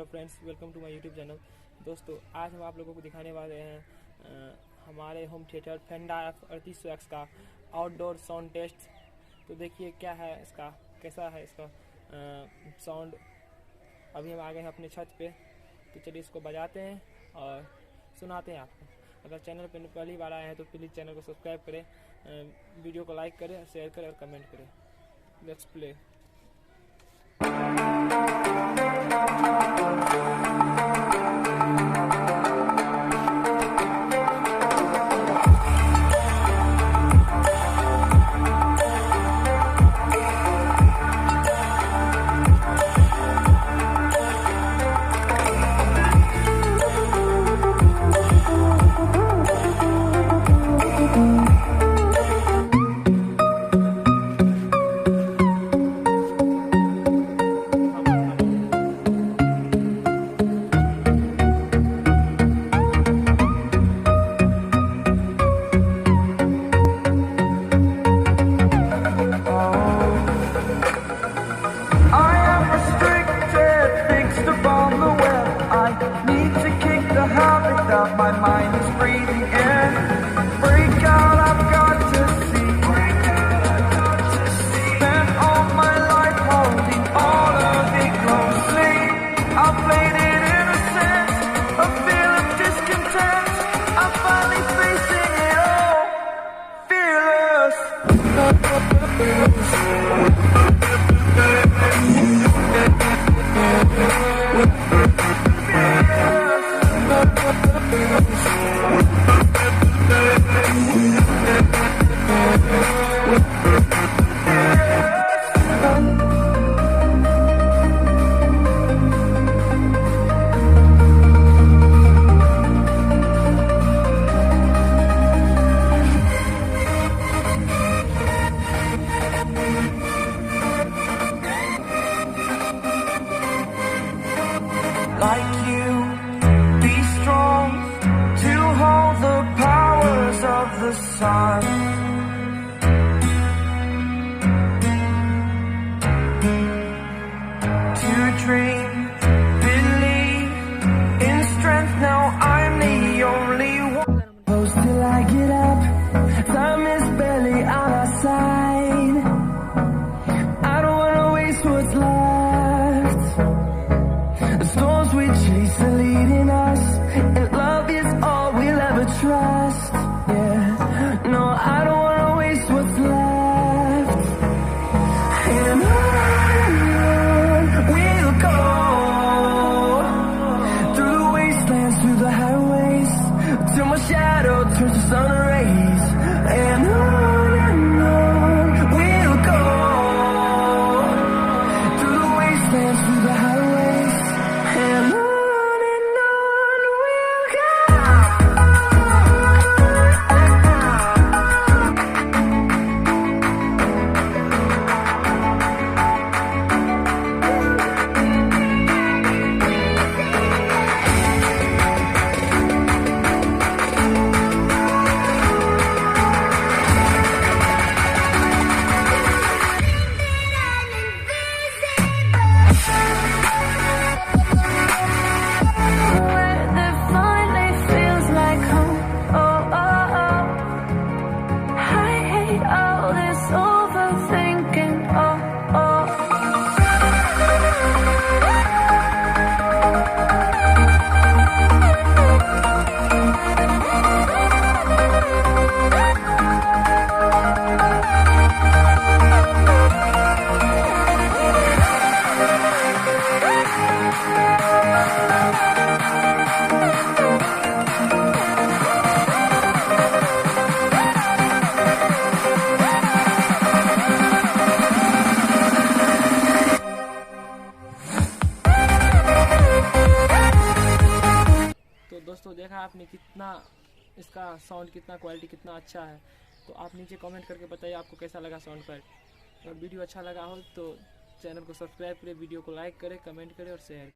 Hello friends, welcome to my YouTube channel. दोस्तों, आज हम आप लोगों को दिखाने वाले हैं हमारे होम थिएटर फेंडा F3800X का आउटडोर साउंड टेस्ट। तो देखिए क्या है इसका, कैसा है इसका साउंड। अभी हम आ गए हैं अपने छत पे, तो चलिए इसको बजाते हैं और सुनाते हैं आपको। अगर चैनल पर पहली बार आए हैं तो प्लीज़ चैनल को सब्सक्राइब करें, वीडियो को लाइक करें, शेयर करें और कमेंट करें। Let's play. My mind is breathing in. Break out, I've got to see. Spent all my life holding all of it closely. I played it innocent, a feel of discontent. I'm finally facing it all, fearless. Like you, be strong to hold the powers of the sun. To dream, believe in strength. Now I'm the only one. Close till I get up. Time is barely on our side. I don't wanna waste what's left. The storms we chase are leading us, and love is all we'll ever trust. Yeah, no, I don't wanna waste what's left. And on we'll go, through the wastelands, through the highways, till my shadow turns to sun rays. And on we'll go, through the wastelands, through the highways. And on we'll go. तो दोस्तों, देखा आपने कितना इसका sound, कितना quality, कितना अच्छा है। तो आप नीचे कमेंट करके बताइए आपको कैसा लगा साउंड क्वालिटी। और वीडियो अच्छा लगा हो तो चैनल को सब्सक्राइब करें, वीडियो को लाइक करें, कमेंट करें और शेयर करें।